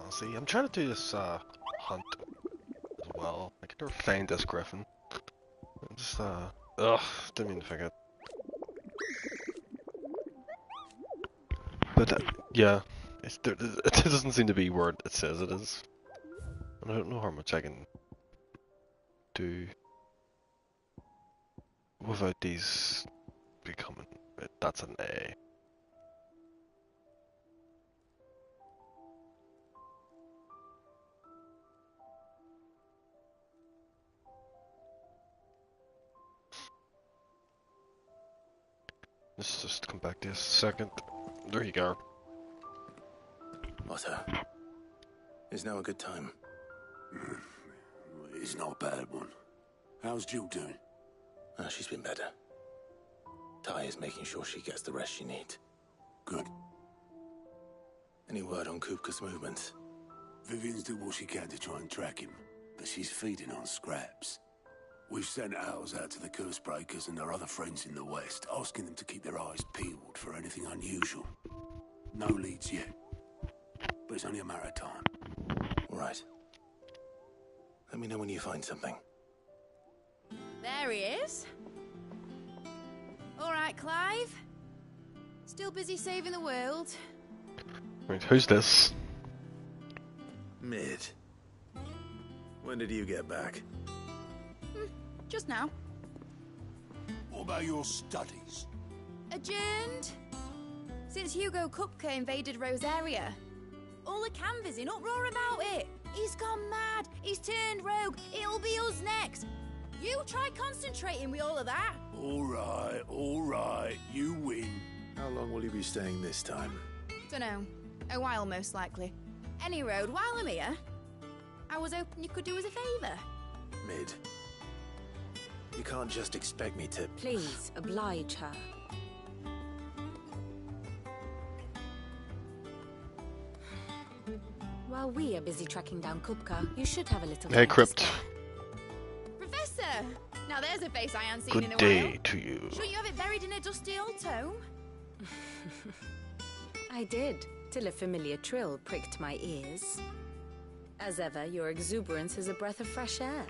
See, I'm trying to do this hunt as well. I can never find this griffin. I'm just didn't mean to forget. But yeah, it doesn't seem to be where it says it is. And I don't know how much I can do without these becoming. That's an A. Let's just come back to this a second. There you go. Otto, is now a good time? It's not a bad one. How's Jill doing? Oh, she's been better. Ty is making sure she gets the rest she needs. Good. Any word on Kupka's movements? Vivian's doing what she can to try and track him, but she's feeding on scraps. We've sent ours out to the Cursebreakers and their other friends in the West, asking them to keep their eyes peeled for anything unusual. No leads yet, but it's only a matter of time. All right. Let me know when you find something. There he is. All right, Clive. Still busy saving the world. Right, who's this? Mid. When did you get back? Just now. What about your studies? Adjourned. Since Hugo Kupka invaded Rosaria. All the canvas in uproar about it. He's gone mad. He's turned rogue. It'll be us next. You try concentrating with all of that. All right. You win. How long will you be staying this time? Dunno. A while, most likely. Any road, while I'm here, I was hoping you could do us a favour. Mid. You can't just expect me to... Please, oblige her. While we are busy tracking down Kupka, you should have a little... Hey, Crypt. Professor! Now there's a face I haven't seen in a Good while. day to you. Shouldn't you have it buried in a dusty old tome? I did, till a familiar trill pricked my ears. As ever, your exuberance is a breath of fresh air.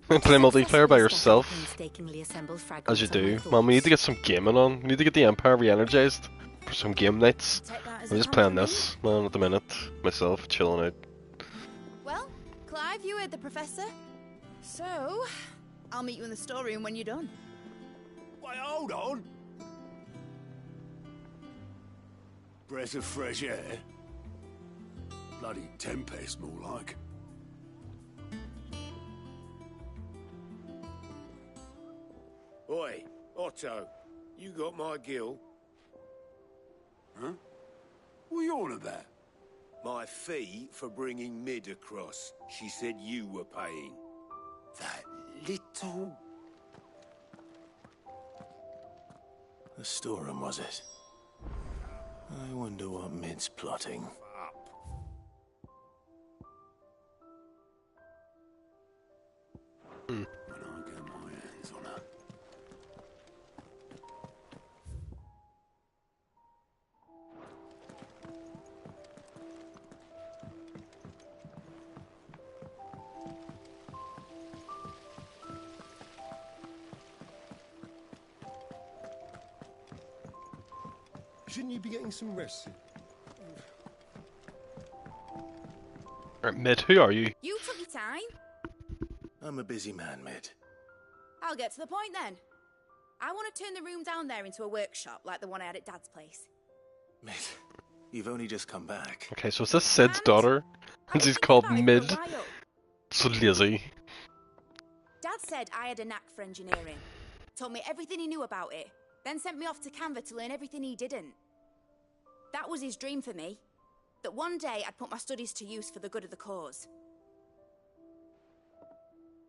Play multiplayer by yourself, Painstakingly assembled as fragments you of my do. thoughts. Well, we need to get some gaming on. We need to get the Empire re-energized for some game nights. Take that as I'm a just playing compliment. this, man, at the minute. Myself, chilling out. Well, Clive, you heard the professor. So, I'll meet you in the storeroom when you're done. Wait, hold on. Breath of fresh air. Bloody tempest, more like. Oi, Otto, you got my gill? Huh? What are you on about? My fee for bringing Mid across. She said you were paying. That little... The storeroom, was it? I wonder what Mid's plotting. When I get my hands on her. Shouldn't you be getting some rest soon? Right, Mid, who are you? You took your time. I'm a busy man, Mid. I'll get to the point then. I want to turn the room down there into a workshop like the one I had at Dad's place. Mid, you've only just come back. Okay, so is this Sid's And daughter? I And was she's thinking called about it for a Mid. while. So lazy. Dad said I had a knack for engineering. Told me everything he knew about it. Then sent me off to Canva to learn everything he didn't. That was his dream for me. That one day I'd put my studies to use for the good of the cause.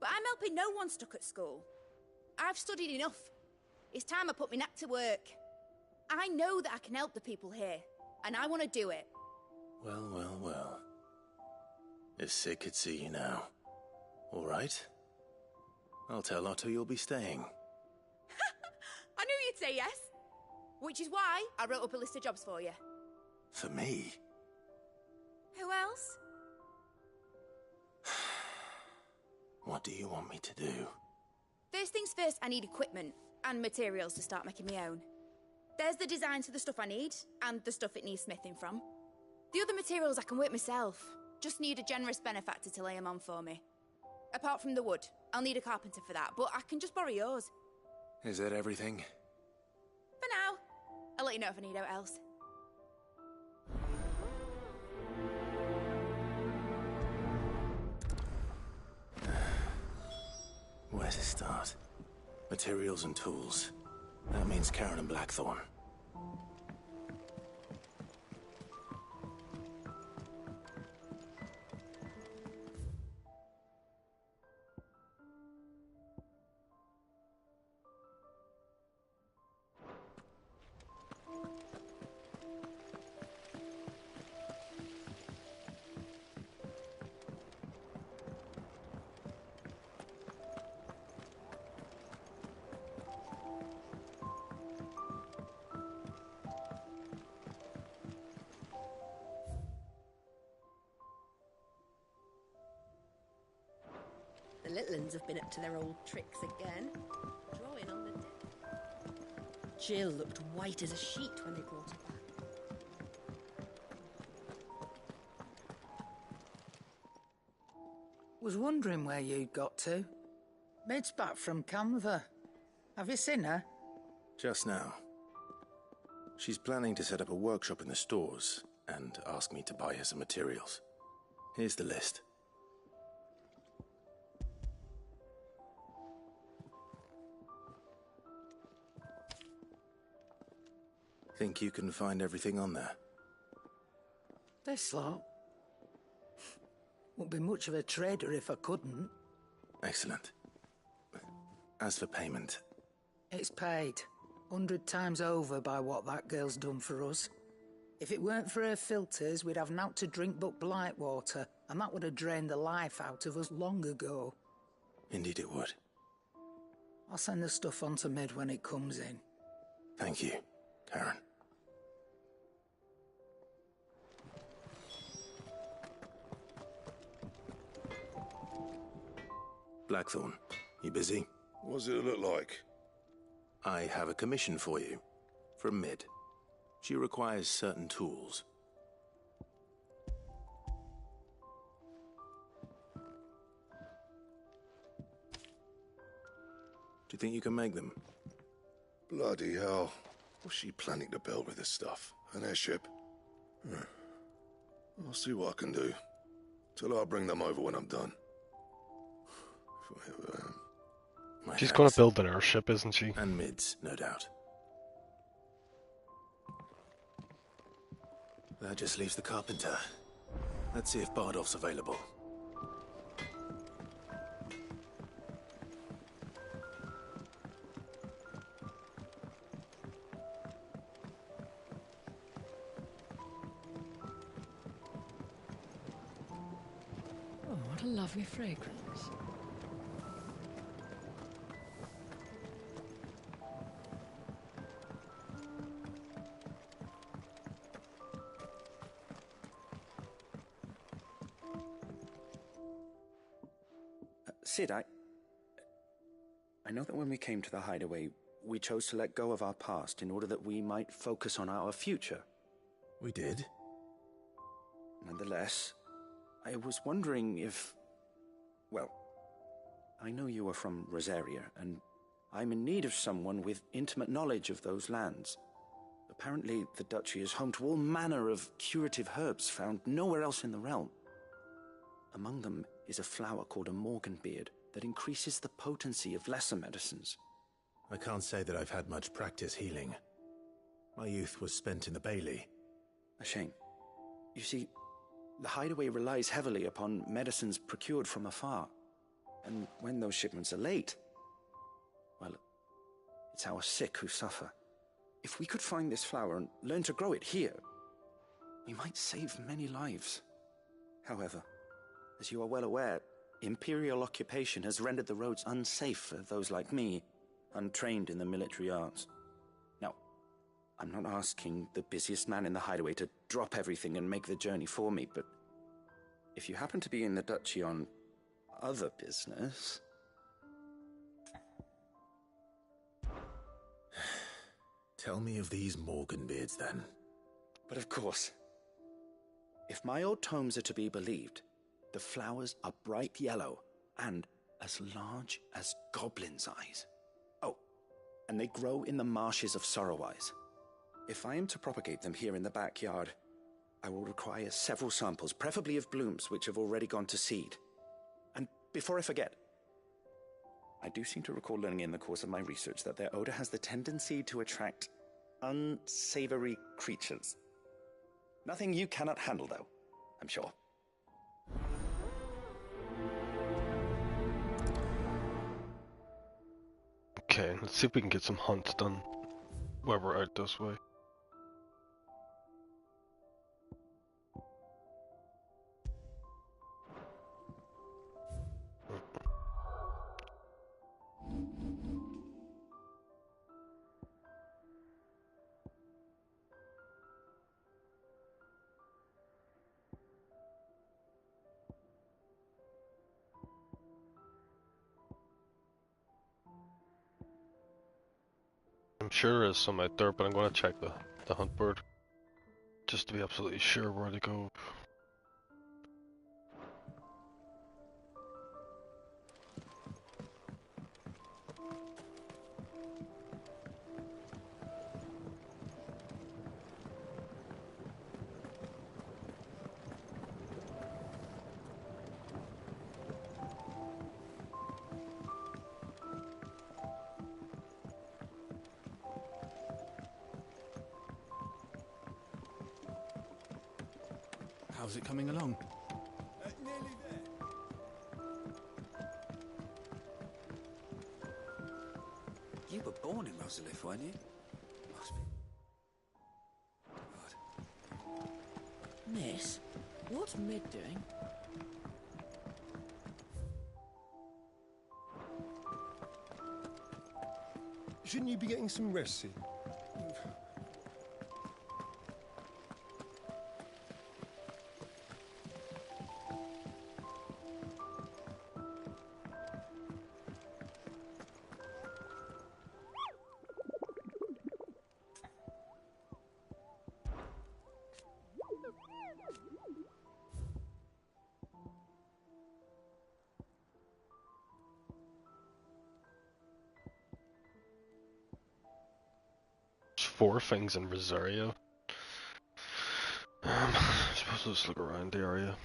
But I'm helping no one stuck at school. I've studied enough. It's time I put my knack to work. I know that I can help the people here, and I want to do it. Well. If Sid could see you now. All right. I'll tell Otto you'll be staying. I knew you'd say yes. Which is why I wrote up a list of jobs for you. For me? Who else? What do you want me to do? First things first, I need equipment and materials to start making my own. There's the designs for the stuff I need, and the stuff it needs smithing from. The other materials I can work myself. Just need a generous benefactor to lay them on for me. Apart from the wood, I'll need a carpenter for that, but I can just borrow yours. Is that everything? For now. I'll let you know if I need out else. Where to start? Materials and tools. That means Karen and Blackthorn. The little uns have been up to their old tricks again. Drawing on the dead. Jill looked white as a sheet when they brought her back. Was wondering where you'd got to. Mid's back from Canva. Have you seen her? Just now. She's planning to set up a workshop in the stores and ask me to buy her some materials. Here's the list. Think you can find everything on there? This lot. Wouldn't be much of a trader if I couldn't. Excellent. As for payment... It's paid. 100 times over by what that girl's done for us. If it weren't for her filters, we'd have naught to drink but blight water, and that would have drained the life out of us long ago. Indeed it would. I'll send the stuff on to Mid when it comes in. Thank you, Karen. Blackthorn, you busy? What does it look like? I have a commission for you. From Mid. She requires certain tools. Do you think you can make them? Bloody hell. What's she planning to build with this stuff? An airship? I'll see what I can do. Tell her I'll bring them over when I'm done. She's going to build an airship, isn't she? And Mid's, no doubt. That just leaves the carpenter. Let's see if Bardolph's available. Oh, what a lovely fragrance. Sid, I know that when we came to the hideaway, we chose to let go of our past in order that we might focus on our future. We did? Nonetheless, I was wondering if... Well, I know you are from Rosaria, and I'm in need of someone with intimate knowledge of those lands. Apparently, the Duchy is home to all manner of curative herbs found nowhere else in the realm. Among them is a flower called a Morganbeard that increases the potency of lesser medicines. I can't say that I've had much practice healing. My youth was spent in the Bailey. A shame. You see, the hideaway relies heavily upon medicines procured from afar. And when those shipments are late, well, it's our sick who suffer. If we could find this flower and learn to grow it here, we might save many lives. However, as you are well aware, Imperial occupation has rendered the roads unsafe for those like me, untrained in the military arts. Now, I'm not asking the busiest man in the hideaway to drop everything and make the journey for me, but if you happen to be in the Duchy on other business. Tell me of these Morganbeards, then. But of course, if my old tomes are to be believed, the flowers are bright yellow and as large as goblins' eyes. Oh, and they grow in the marshes of Sorrowwise. If I am to propagate them here in the backyard, I will require several samples, preferably of blooms which have already gone to seed. And before I forget, I do seem to recall learning in the course of my research that their odor has the tendency to attract unsavory creatures. Nothing you cannot handle, though, I'm sure. Okay, let's see if we can get some hunts done while we're out this way. I'm sure there is some out there, but I'm going to check the hunt board just to be absolutely sure where to go. How's it coming along? Nearly there. You were born in Rosalith, weren't you? Must be. Miss, what's Mid doing? Shouldn't you be getting some rest soon? Four things in Rosario. I suppose let's look around the area.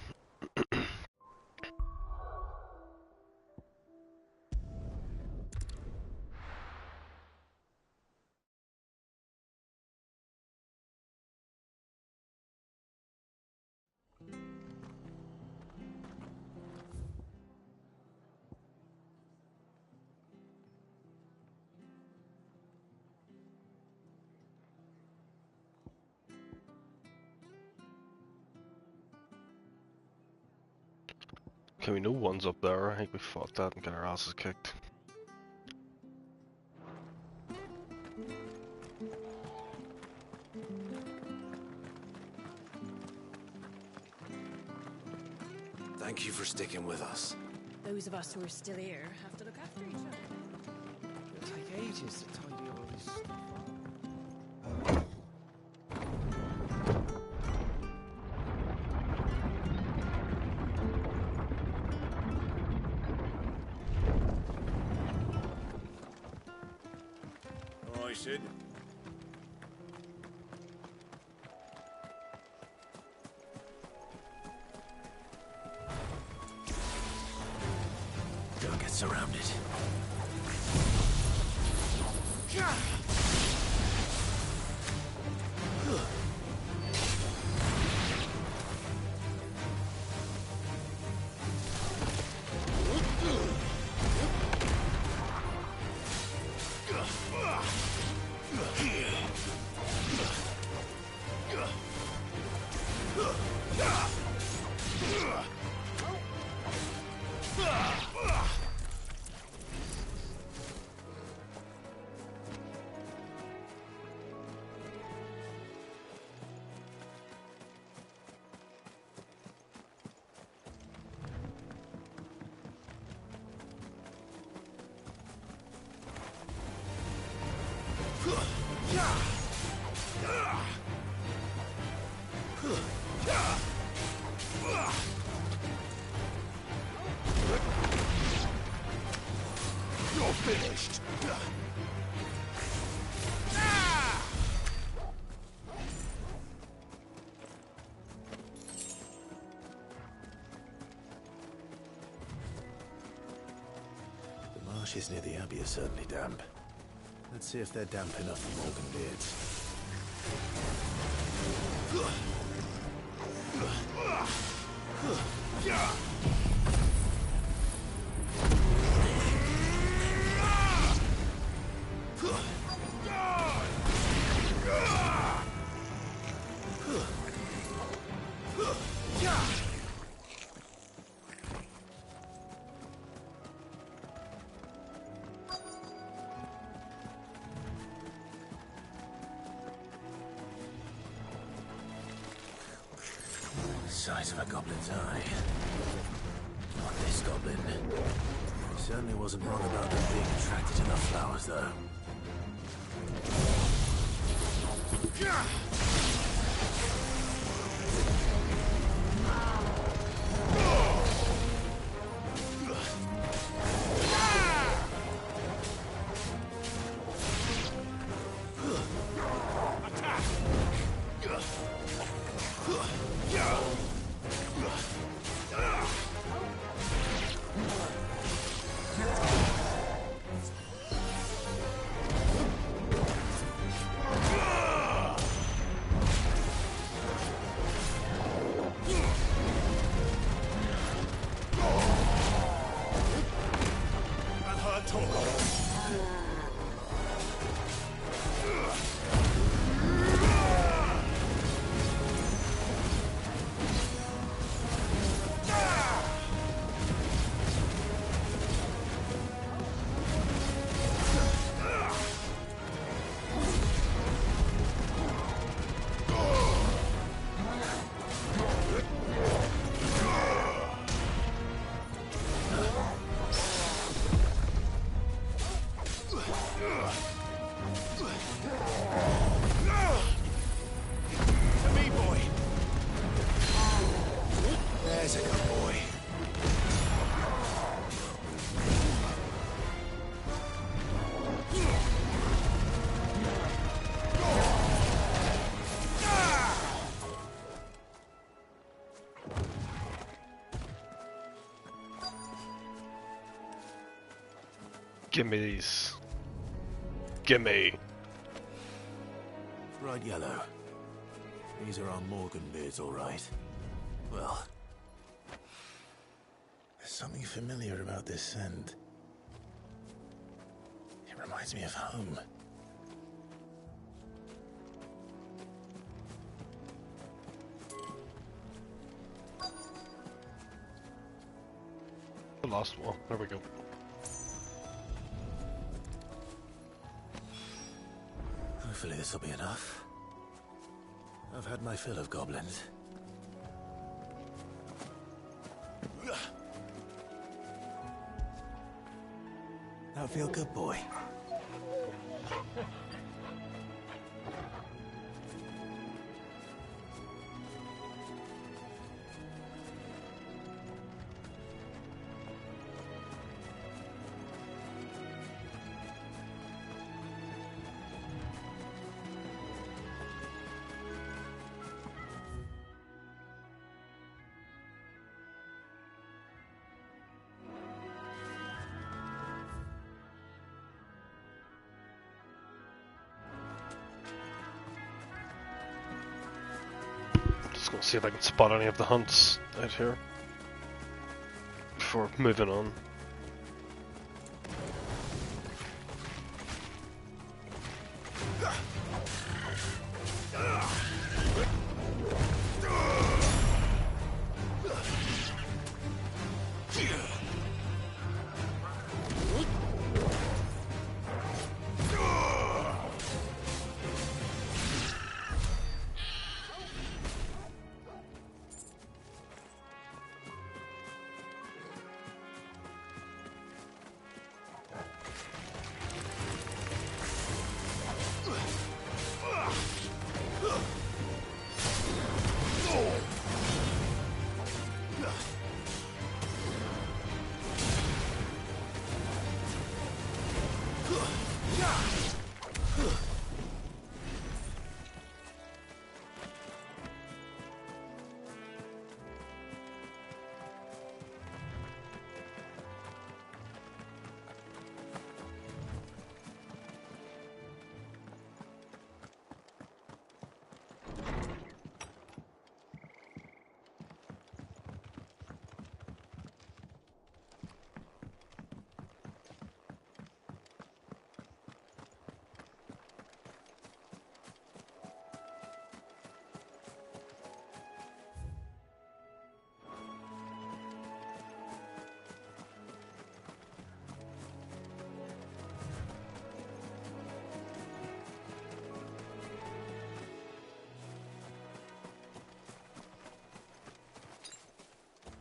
Okay, we know one's up there. I think we fought that and got our asses kicked. Thank you for sticking with us. Those of us who are still here have to look after each other. It'll take ages to tidy all this stuff up. I said. Don't get surrounded. You're finished. The marshes near the Abbey are certainly damp. Let's see if they're damp enough for Morgan Beards. Size of a goblin's eye. Not this goblin. He certainly wasn't wrong about them being attracted to the flowers, though. Gimme these. Gimme. Bright yellow. These are our Morgan Beards, all right. Well, there's something familiar about this scent. It reminds me of home. The last one. There we go. Hopefully this will be enough. I've had my fill of goblins. That feel good, boy? Just gonna see if I can spot any of the hunts out here before moving on.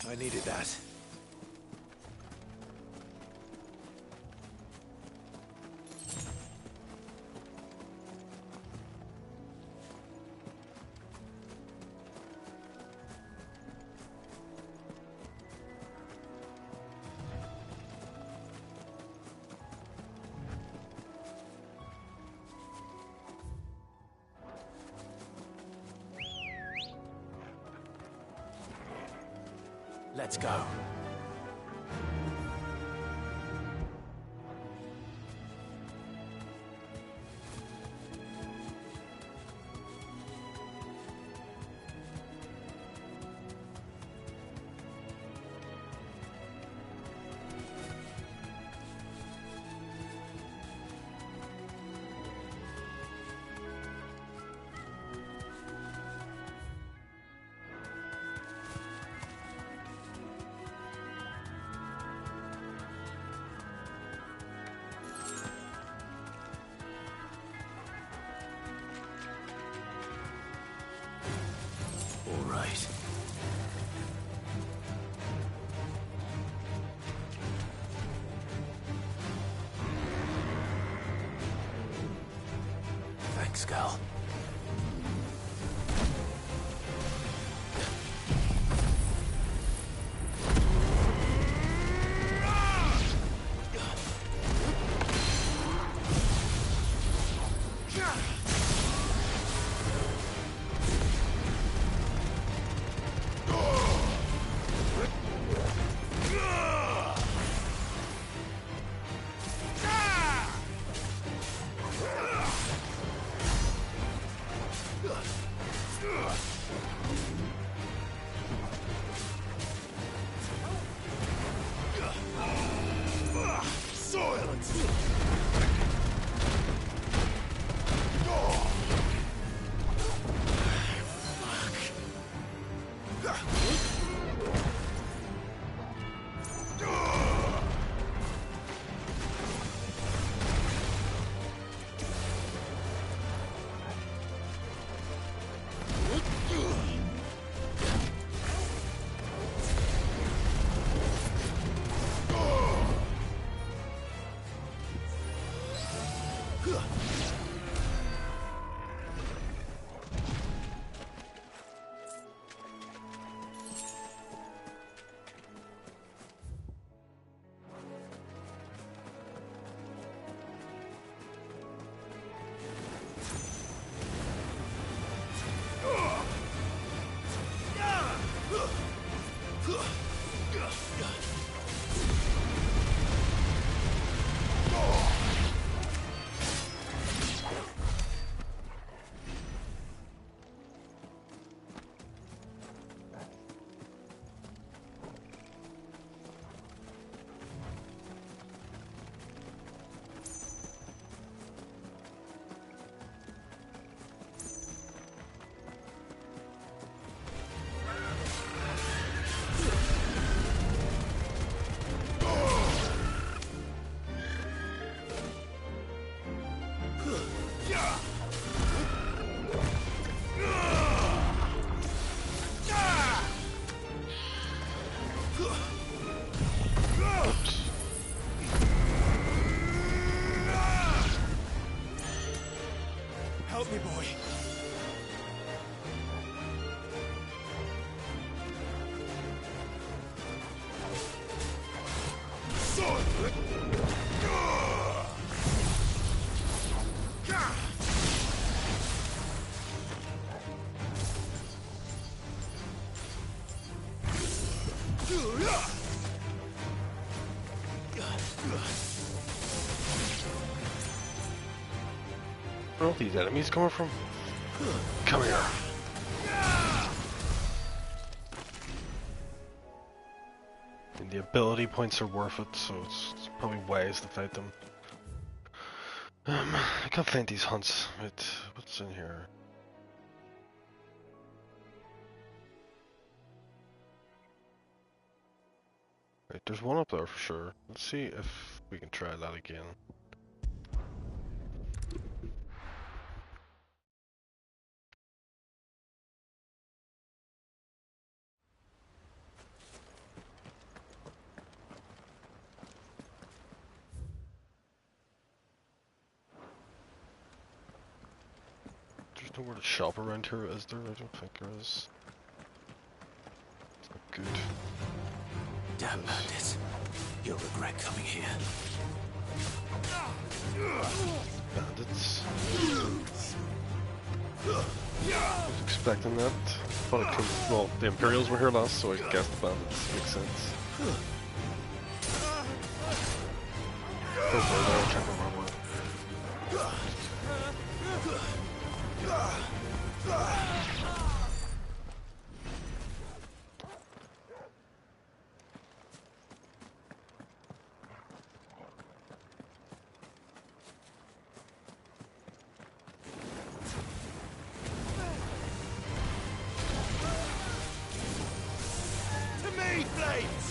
I needed that. Let's go. All right. Thanks, Gal. Help me, boy. Where are all these enemies coming from? Come here. And the ability points are worth it, so it's probably ways to fight them. I can't find these hunts. Wait, what's in here? Right, there's one up there for sure. Let's see if we can try that again. don't know where the shop around here is there. I don't think there is. It's not good. Damn bandits. You'll regret coming here. Bandits. I was expecting that. Thought it could. Well, the Imperials were here last, so I guess the bandits make sense. Oh, I'll check my armor. To me, Flames!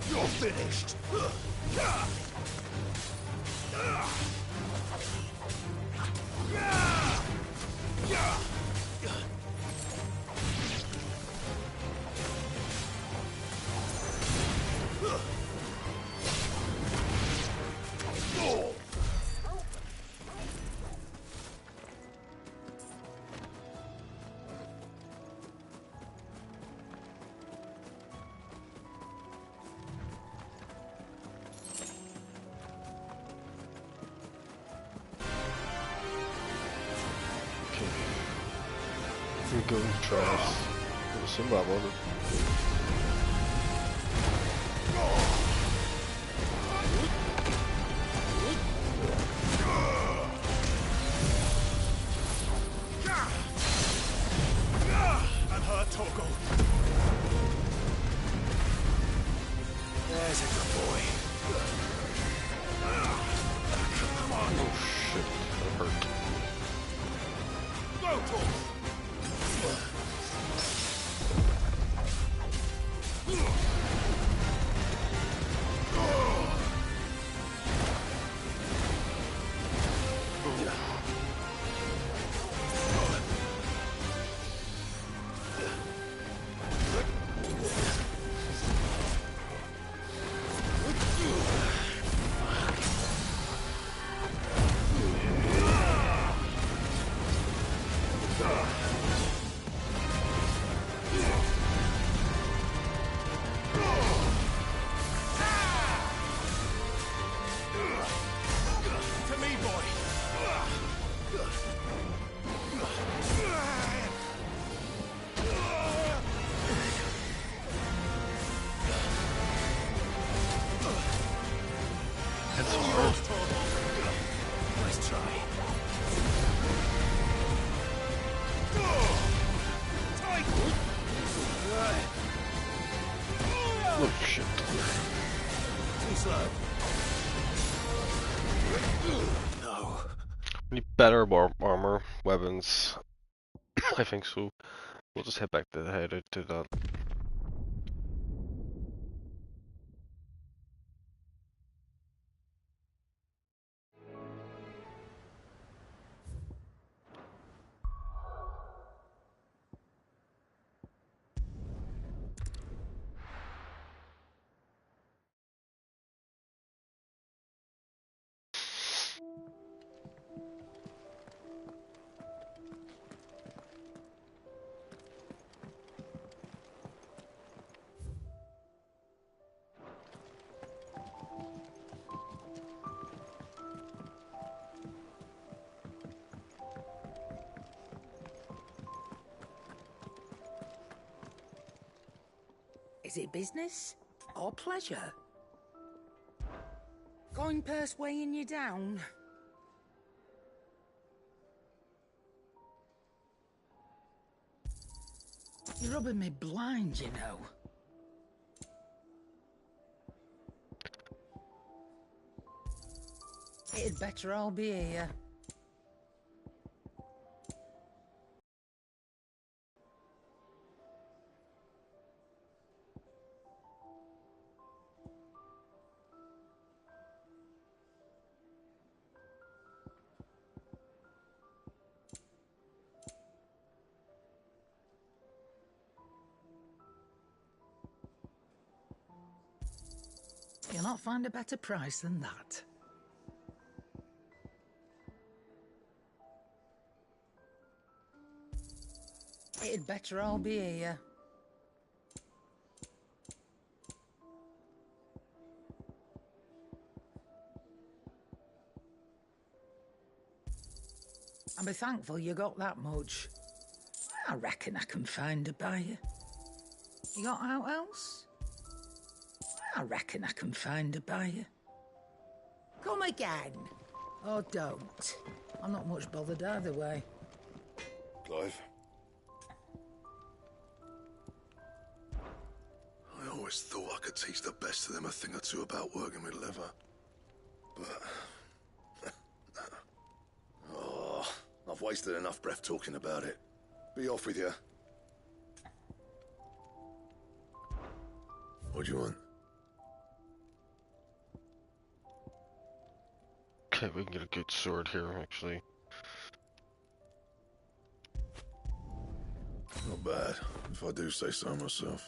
You're finished! We go to Travis. Go to Zimbabwe. I'm hurt, Torgo. There's a good boy. Come on. Oh shit, that hurt. Go, Torgo. Need better armor, weapons. I think so. We'll just head back to the head to that. Is it business or pleasure? Coin purse weighing you down? You're rubbing me blind, you know. It'd better all be here. You'll not find a better price than that. It'd better all be here. And be thankful you got that much. I reckon I can find a buyer. You got out else? I reckon I can find a buyer. Come again. Or don't. I'm not much bothered either way. Clive? I always thought I could teach the best of them a thing or two about working with leather. But... oh, I've wasted enough breath talking about it. Be off with you. What do you want? Okay, we can get a good sword here, actually. Not bad, if I do say so myself.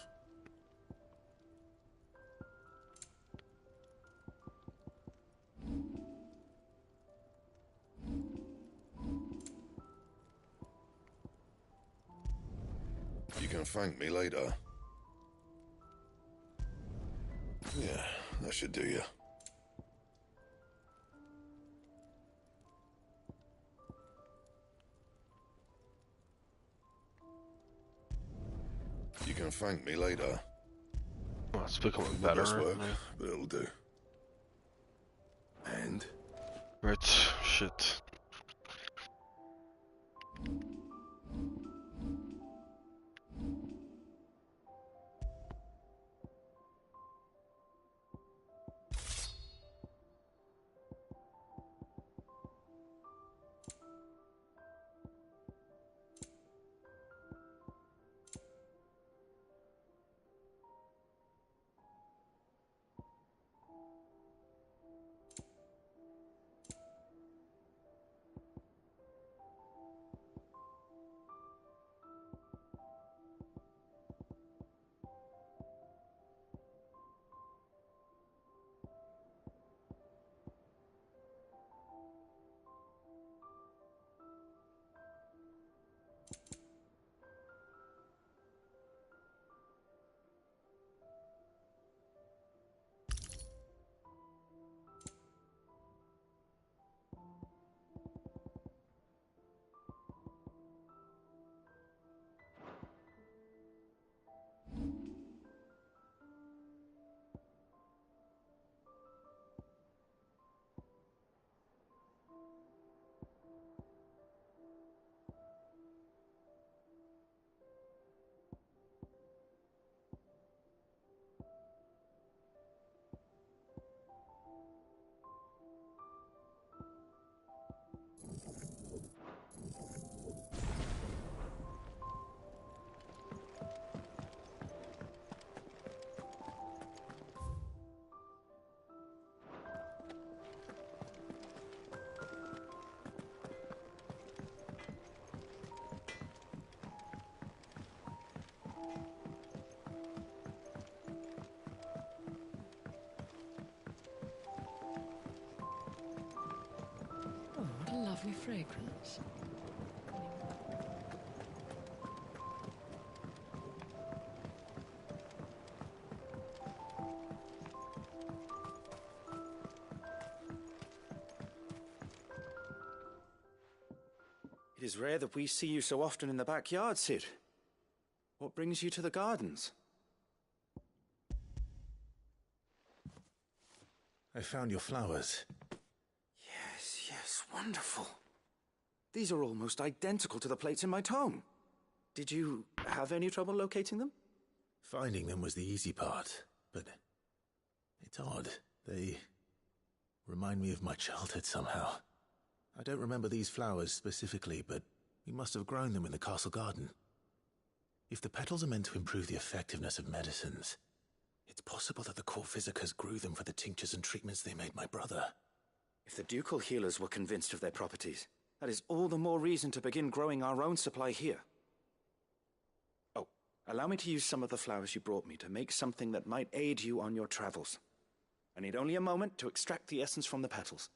You can thank me later. Yeah, that should do you. You can thank me later. Well, it's becoming better. Work, but it'll do. And? Right, shit. lovely fragrance. It is rare that we see you so often in the backyard, Cid. What brings you to the gardens? I found your flowers. Yes, wonderful. These are almost identical to the plates in my tome. Did you have any trouble locating them? Finding them was the easy part, but it's odd. They remind me of my childhood somehow. I don't remember these flowers specifically, but we must have grown them in the castle garden. If the petals are meant to improve the effectiveness of medicines, it's possible that the court physicers grew them for the tinctures and treatments they made my brother. If the ducal healers were convinced of their properties, that is all the more reason to begin growing our own supply here. Oh, allow me to use some of the flowers you brought me to make something that might aid you on your travels. I need only a moment to extract the essence from the petals.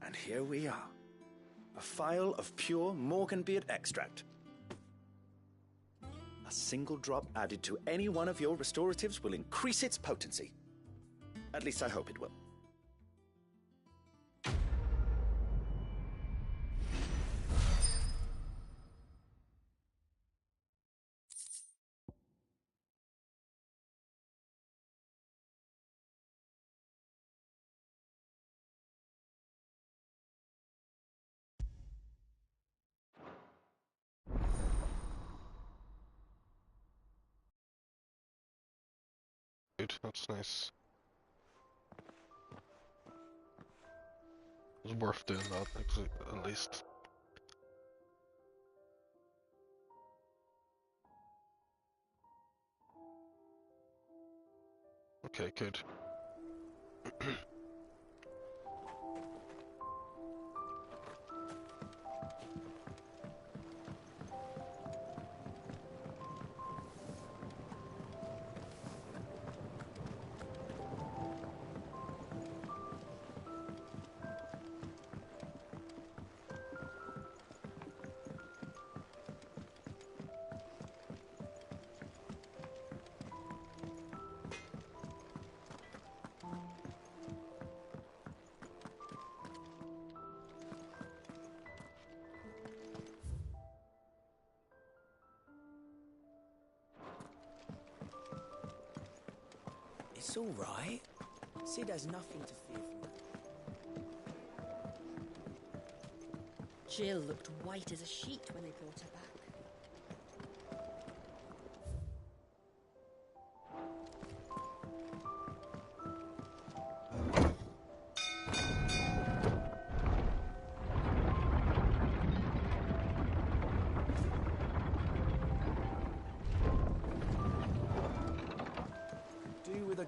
And here we are. A phial of pure Morganbeard extract. A single drop added to any one of your restoratives will increase its potency. At least I hope it will. Dude, that's nice. It was worth doing that, actually, at least. Okay, good. It's all right. Cid has nothing to fear from that. Jill looked white as a sheet when they brought her back.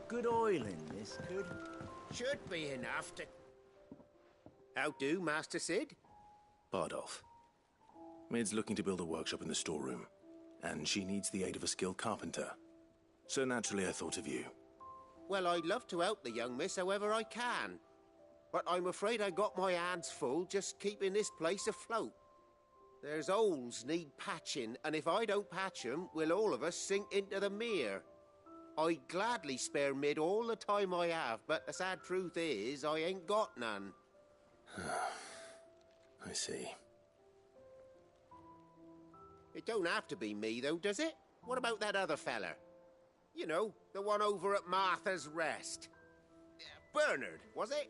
Good oil in this, could? Should be enough to... How do, Master Cid? Bardolph. Mid's looking to build a workshop in the storeroom, and she needs the aid of a skilled carpenter. So naturally I thought of you. Well, I'd love to help the young miss however I can. But I'm afraid I got my hands full just keeping this place afloat. There's holes need patching, and if I don't patch them, we'll all of us sink into the mere. I'd gladly spare Mid all the time I have, but the sad truth is, I ain't got none. I see. It don't have to be me, though, does it? What about that other fella? You know, the one over at Martha's Rest. Bernard, was it?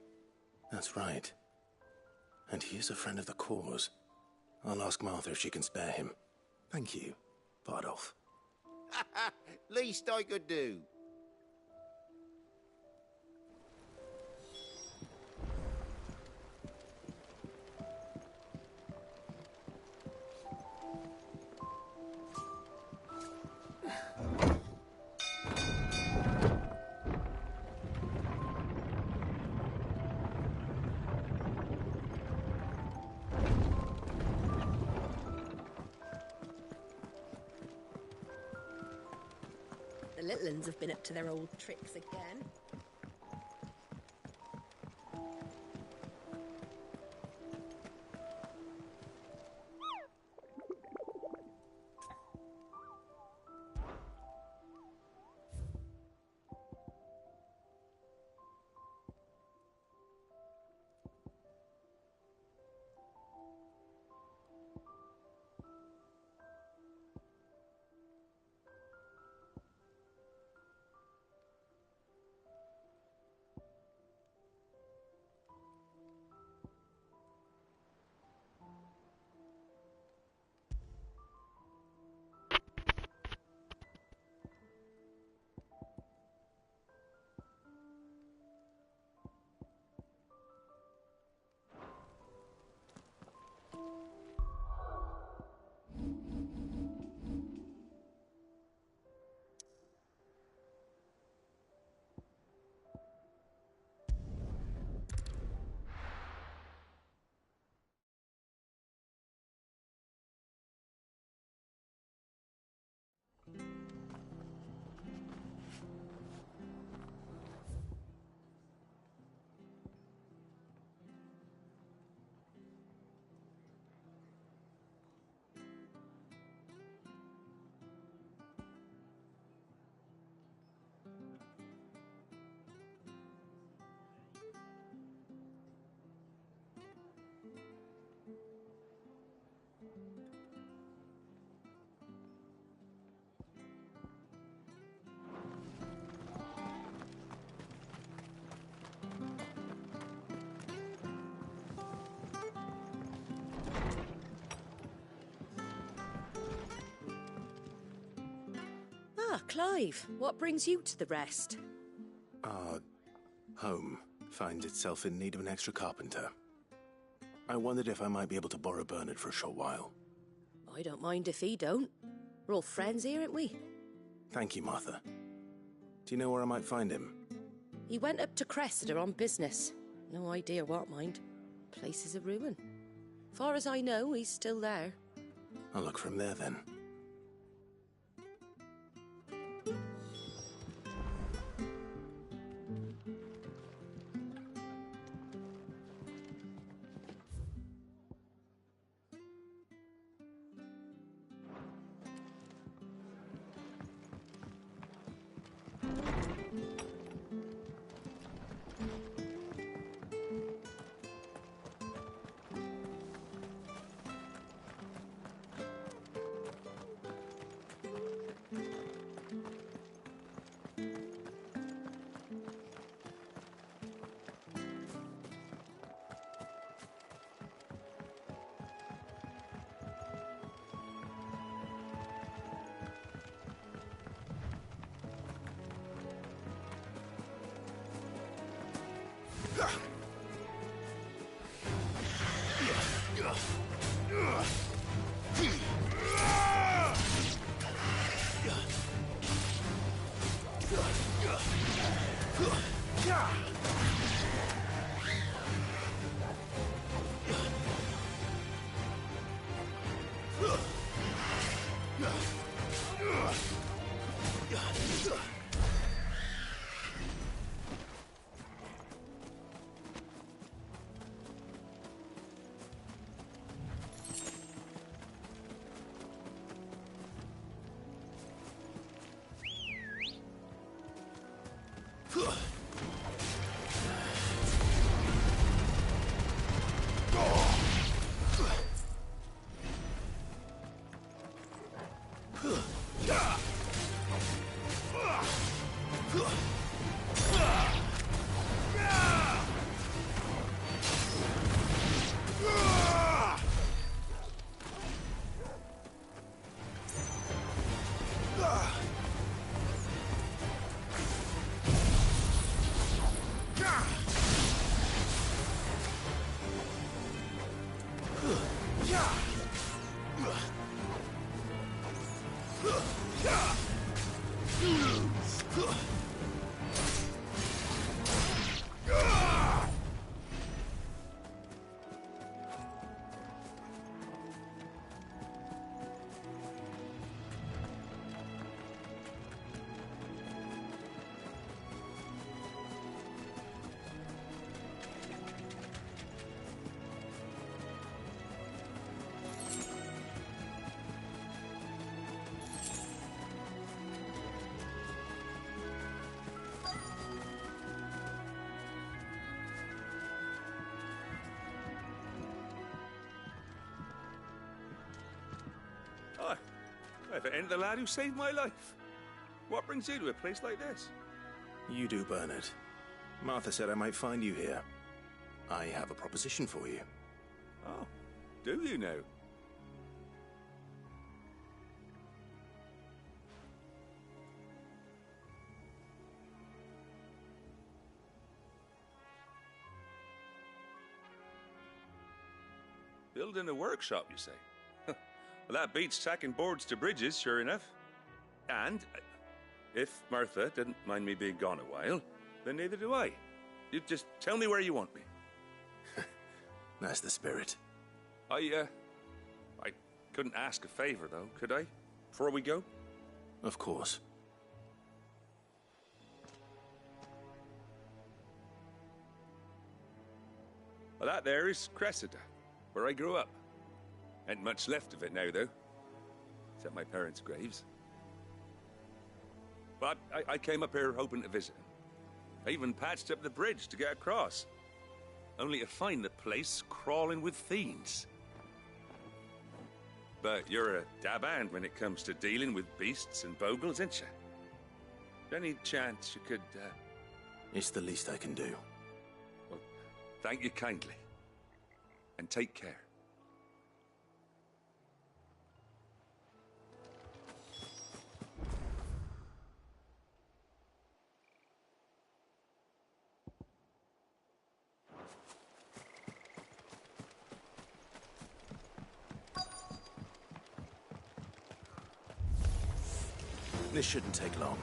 That's right. And he is a friend of the cause. I'll ask Martha if she can spare him. Thank you, Bardolph. Least I could do. little uns have been up to their old tricks again. Ah, Clive, what brings you to the rest? Our home finds itself in need of an extra carpenter. I wondered if I might be able to borrow Bernard for a short while. I don't mind if he don't. We're all friends here, aren't we? Thank you, Martha. Do you know where I might find him? He went up to Cressida on business. No idea what, mind. Place is a ruin. Far as I know, he's still there. I'll look for him there then. If it ain't the lad who saved my life. What brings you to a place like this? You do, Bernard. Martha said I might find you here. I have a proposition for you. Oh, do you now? Building a workshop, you say? Well, that beats tacking boards to bridges, sure enough. And if Martha didn't mind me being gone a while, then neither do I. You just tell me where you want me. That's the spirit. I couldn't ask a favor, though, could I? Before we go? Of course. Well, that there is Cressida, where I grew up. Ain't much left of it now, though. Except my parents' graves. But I came up here hoping to visit him. I even patched up the bridge to get across. Only to find the place crawling with fiends. But you're a dab hand when it comes to dealing with beasts and bogles, ain't you? Any chance you could, It's the least I can do. Well, thank you kindly. And take care. This shouldn't take long.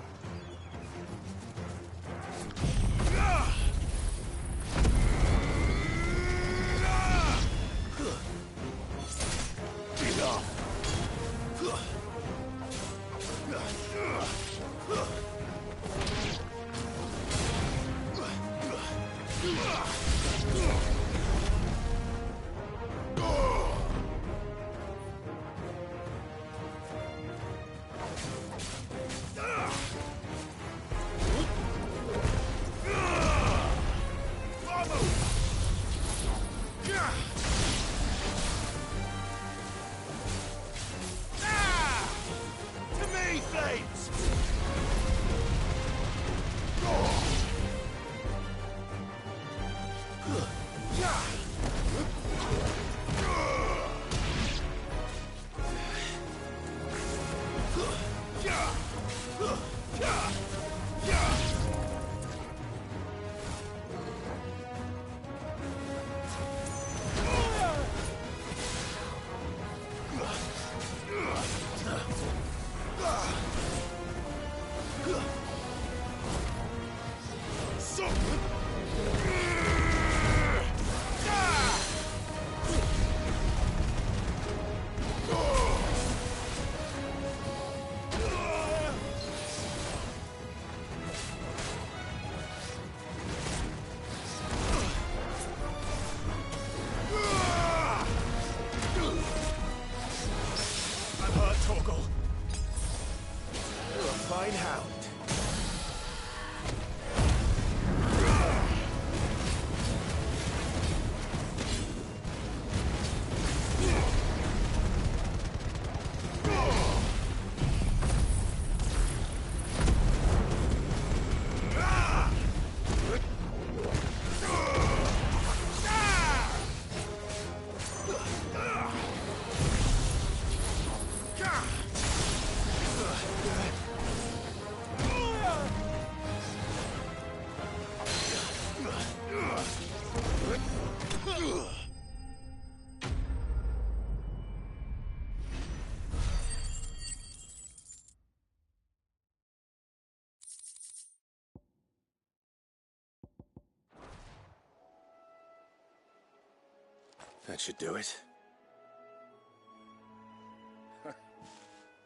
That should do it.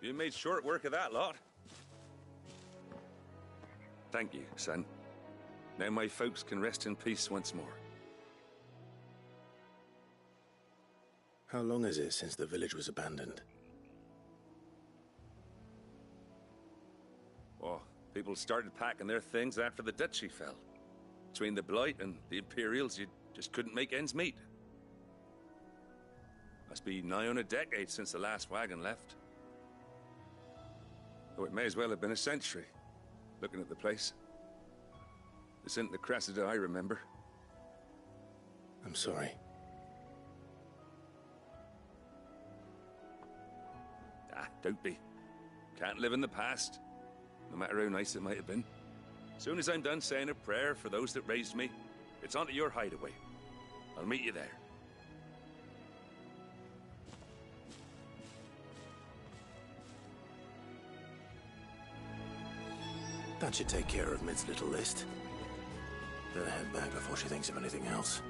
You made short work of that lot. Thank you, son. Now my folks can rest in peace once more. How long is it since the village was abandoned? Oh, people started packing their things after the duchy fell. Between the Blight and the Imperials, you just couldn't make ends meet. Must be nigh on a decade since the last wagon left. Though it may as well have been a century, looking at the place. This isn't the Cressida I remember. I'm sorry. Ah, don't be. Can't live in the past, no matter how nice it might have been. Soon as I'm done saying a prayer for those that raised me, it's on to your hideaway. I'll meet you there. That should take care of Mid's little list. Better head back before she thinks of anything else.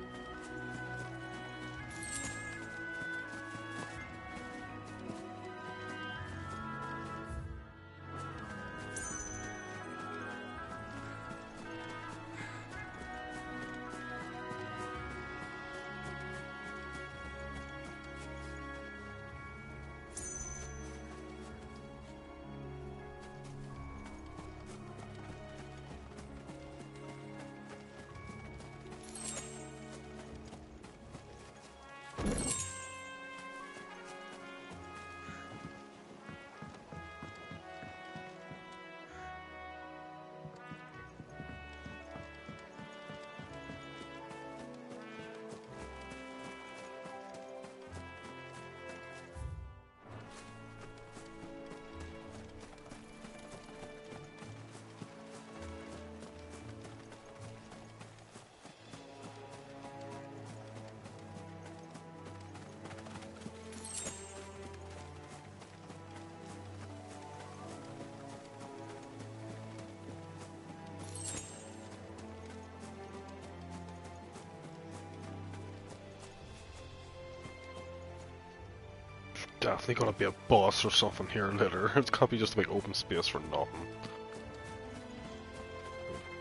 Definitely gotta be a boss or something here later. It can't be just a big open space for nothing.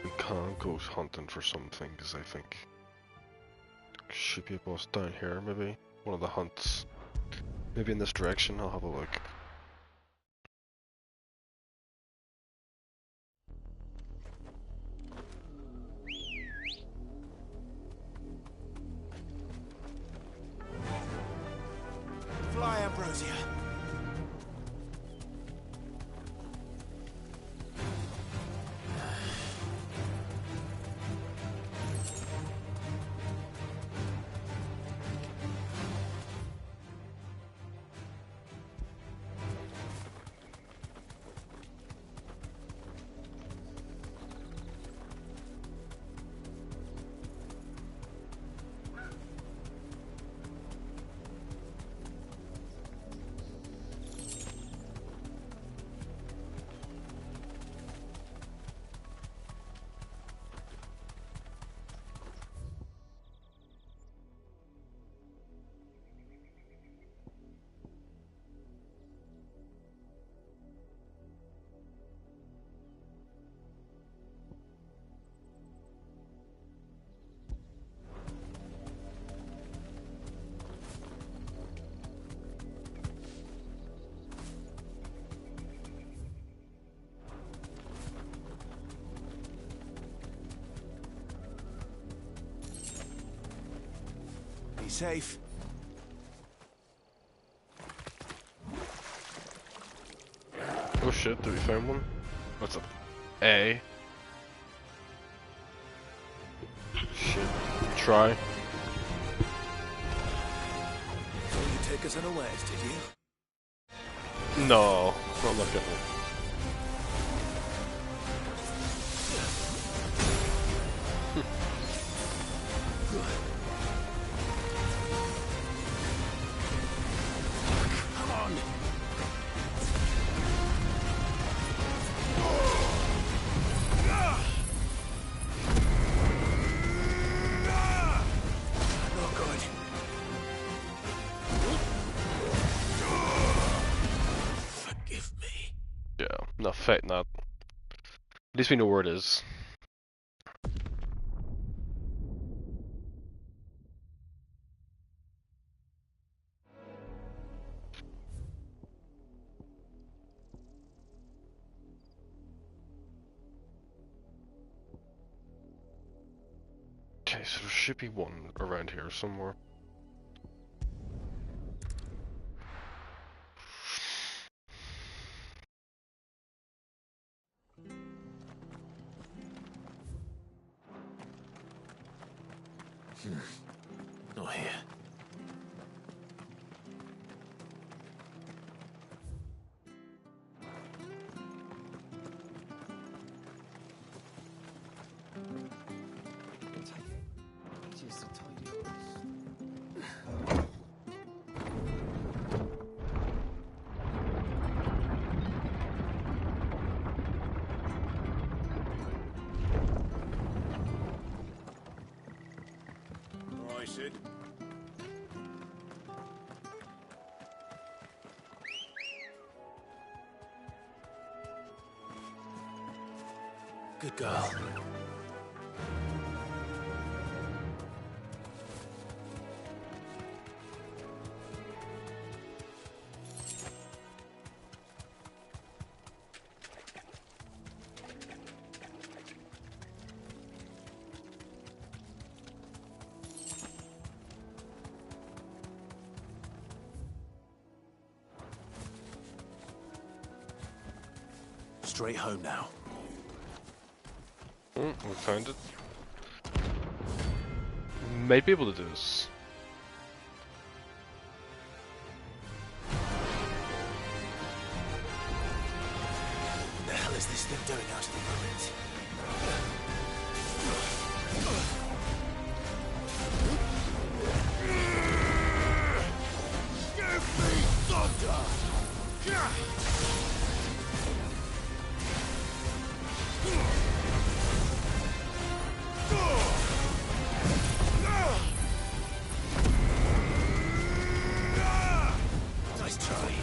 We can't go hunting for something, because I think should be a boss down here, maybe. One of the hunts. Maybe in this direction, I'll have a look. Fly, Ambrosia. Be safe. Oh shit, did we find one? What's up? A. Shit. Try. So you take us unawares, did you? No, not looking at me. Come on. Not good. Forgive me. Yeah, not fighting that. At least we know where it is. Okay, so there should be one around here somewhere. Not here. Ages to tidy all this. All right, Sid. Good girl. Straight home now. We found it. Might be able to do this. What the hell is this thing doing out of the ruins? Give me thunder! Nice try.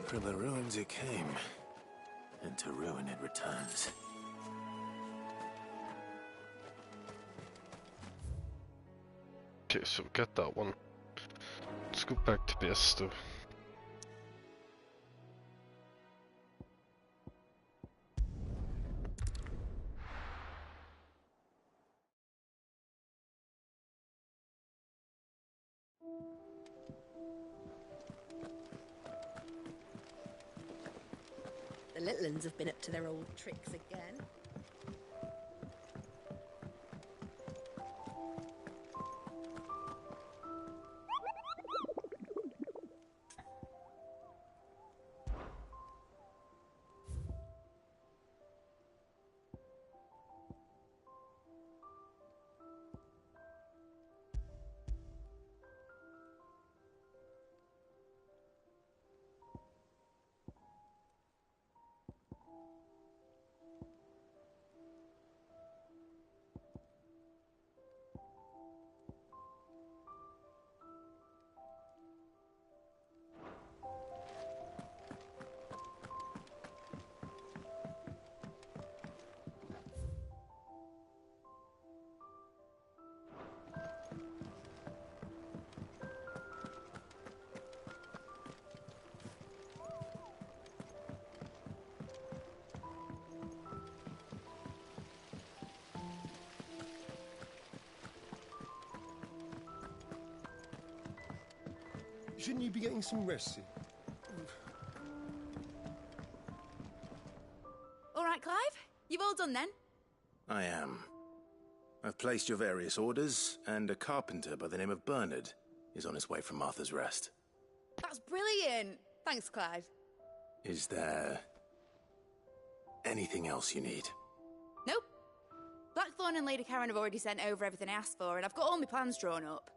From the ruins it came, and to ruin it returns. Okay, so get that one. Let's go back to base though. The little uns have been up to their old tricks again. Shouldn't you be getting some rest, Sid? All right, Clive? You've all done then? I am. I've placed your various orders, and a carpenter by the name of Bernard is on his way from Martha's Rest. That's brilliant. Thanks, Clive. Is there anything else you need? Nope. Blackthorn and Lady Karen have already sent over everything I asked for, and I've got all my plans drawn up.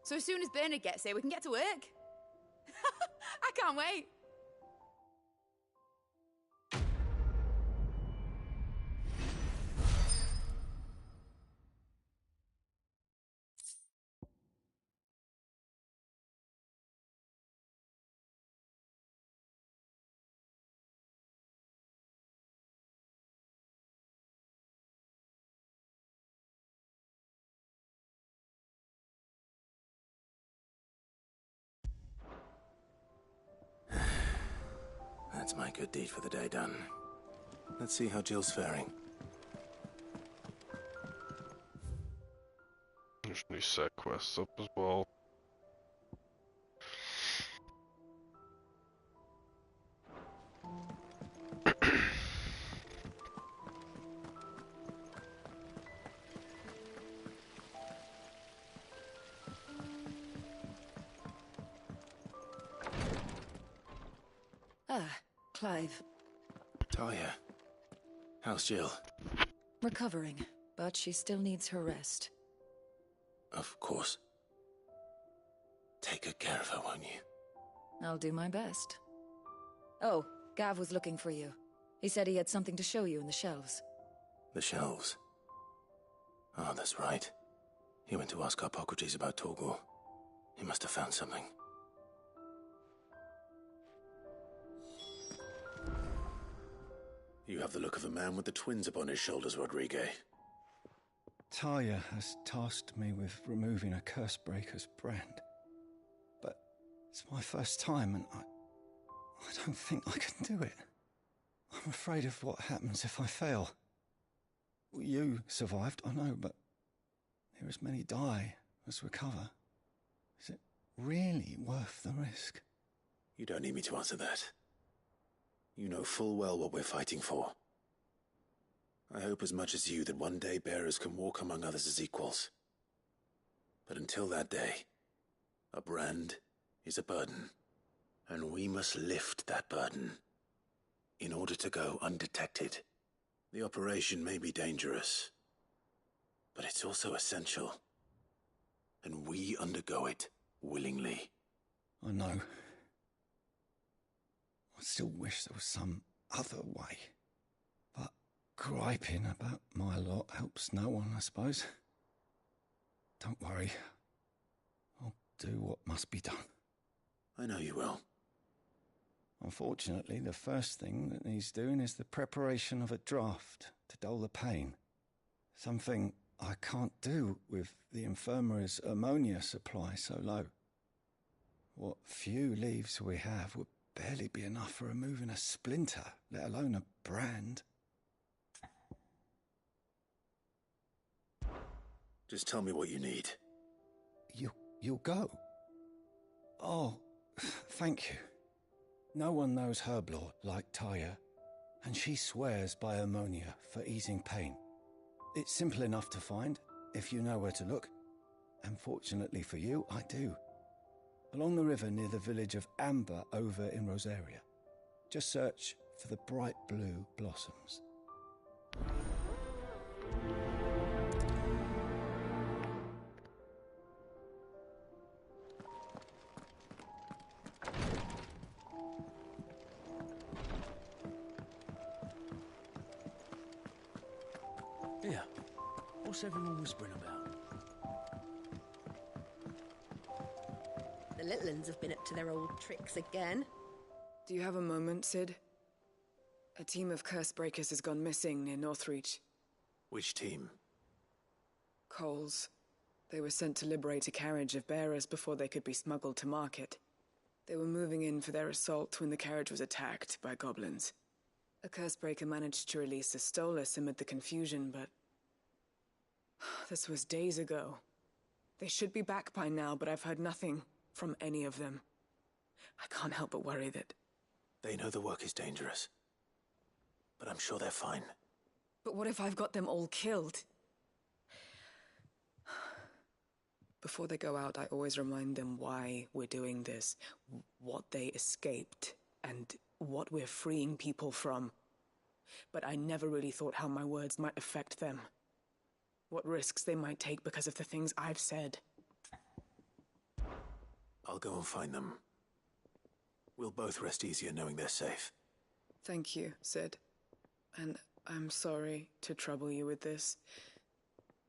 So as soon as Bernard gets here, we can get to work. I can't wait. That's my good deed for the day done. Let's see how Jill's faring. There's new set quests up as well. Clive. Talia. How's Jill? Recovering, but she still needs her rest. Of course. Take good care of her, won't you? I'll do my best. Oh, Gav was looking for you. He said he had something to show you in the shelves. The shelves? Oh, that's right. He went to ask Harpocrates about Torgor. He must have found something. You have the look of a man with the twins upon his shoulders, Rodrigue. Talia has tasked me with removing a Cursebreaker's brand. But it's my first time, and I don't think I can do it. I'm afraid of what happens if I fail. You survived, I know, but there as many die as recover. Is it really worth the risk? You don't need me to answer that. You know full well what we're fighting for. I hope as much as you that one day bearers can walk among others as equals. But until that day, a brand is a burden, and we must lift that burden in order to go undetected. The operation may be dangerous, but it's also essential, and we undergo it willingly. I know. I still wish there was some other way. But griping about my lot helps no one, I suppose. Don't worry. I'll do what must be done. I know you will. Unfortunately, the first thing that needs doing is the preparation of a draft to dull the pain. Something I can't do with the infirmary's ammonia supply so low. What few leaves we have would barely be enough for removing a splinter, let alone a brand. Just tell me what you need. You'll go? Oh, thank you. No one knows Herblore like Talia, and she swears by ammonia for easing pain. It's simple enough to find, if you know where to look. And fortunately for you, I do. Along the river near the village of Amber over in Rosaria. Just search for the bright blue blossoms. Here, what's everyone whispering about? The little uns have been up to their old tricks again. Do you have a moment, Sid? A team of Cursebreakers has gone missing near Northreach. Which team? Coles. They were sent to liberate a carriage of bearers before they could be smuggled to market. They were moving in for their assault when the carriage was attacked by goblins. A Cursebreaker managed to release a Stolas amid the confusion, but... this was days ago. They should be back by now, but I've heard nothing from any of them. I can't help but worry that... They know the work is dangerous. But I'm sure they're fine. But what if I've got them all killed? Before they go out, I always remind them why we're doing this, what they escaped, and what we're freeing people from. But I never really thought how my words might affect them. What risks they might take because of the things I've said. I'll go and find them. We'll both rest easier knowing they're safe. Thank you, Sid. And I'm sorry to trouble you with this.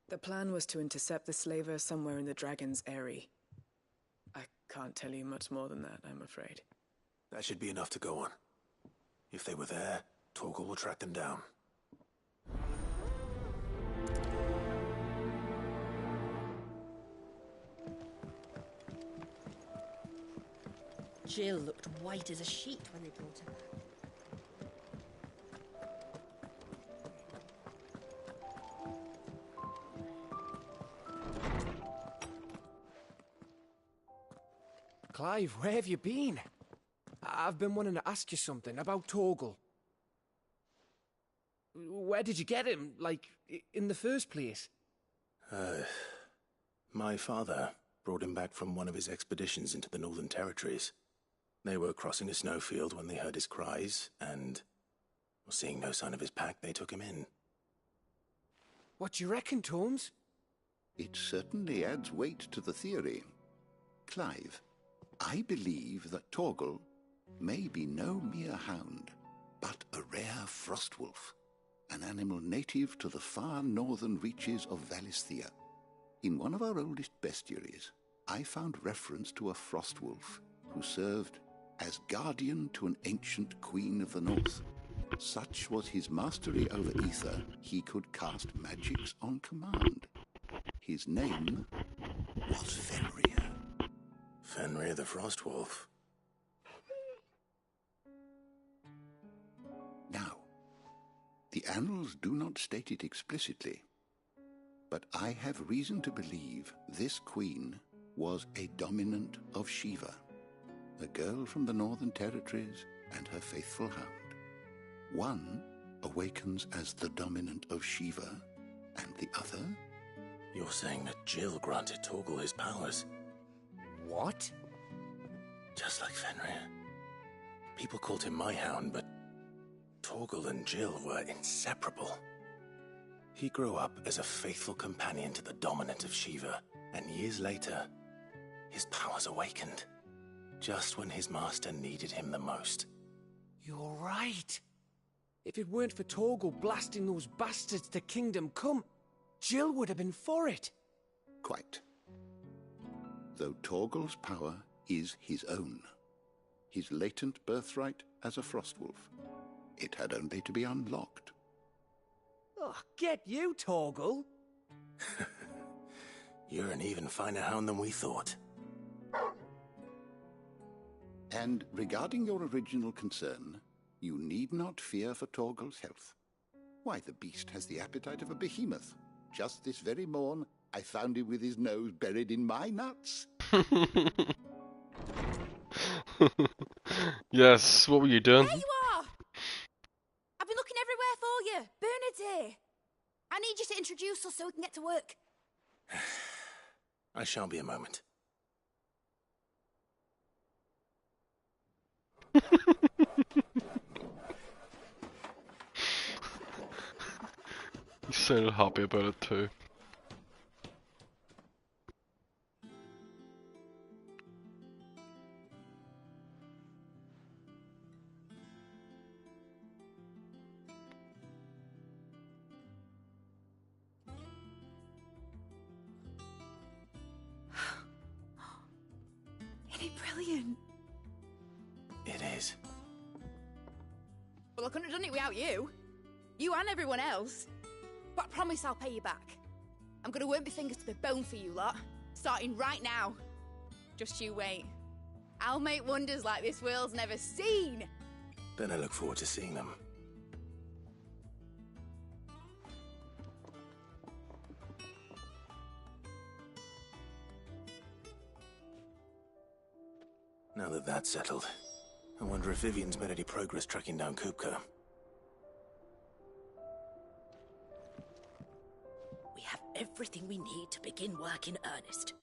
The plan was to intercept the slaver somewhere in the Dragon's Eyrie. I can't tell you much more than that, I'm afraid. That should be enough to go on. If they were there, Torgal will track them down. Jill looked white as a sheet when they brought her back. Clive, where have you been? I've been wanting to ask you something about Torgal. Where did you get him, like, in the first place? My father brought him back from one of his expeditions into the Northern Territories. They were crossing a snowfield when they heard his cries, and, seeing no sign of his pack, they took him in. What do you reckon, Torms? It certainly adds weight to the theory. Clive, I believe that Torgal may be no mere hound, but a rare frostwolf, an animal native to the far northern reaches of Valisthea. In one of our oldest bestiaries, I found reference to a frostwolf who served as guardian to an ancient queen of the north. Such was his mastery over ether, he could cast magics on command. His name was Fenrir. Fenrir the Frostwolf. Now, the annals do not state it explicitly, but I have reason to believe this queen was a dominant of Shiva, a girl from the Northern Territories and her faithful hound. One awakens as the dominant of Shiva, and the other... You're saying that Jill granted Torgal his powers? What? Just like Fenrir. People called him my hound, but Torgal and Jill were inseparable. He grew up as a faithful companion to the dominant of Shiva, and years later, his powers awakened, just when his master needed him the most. You're right. If it weren't for Torgal blasting those bastards to Kingdom Come, Jill would have been for it. Quite. Though Torgal's power is his own, his latent birthright as a Frostwolf, it had only to be unlocked. Oh, get you, Torgal! You're an even finer hound than we thought. And regarding your original concern, you need not fear for Torgal's health. Why, the beast has the appetite of a behemoth. Just this very morn, I found him with his nose buried in my nuts. Yes, what were you doing? There you are! I've been looking everywhere for you. Bernard's here. I need you to introduce us so we can get to work. I shan't be a moment. You sounded happy about it too. Isn't it brilliant? It is. Well, I couldn't have done it without you. You and everyone else. But I promise I'll pay you back. I'm gonna work my fingers to the bone for you lot, starting right now. Just you wait. I'll make wonders like this world's never seen. Then I look forward to seeing them. Now that that's settled, I wonder if Vivian's made any progress tracking down Kupka. We have everything we need to begin work in earnest.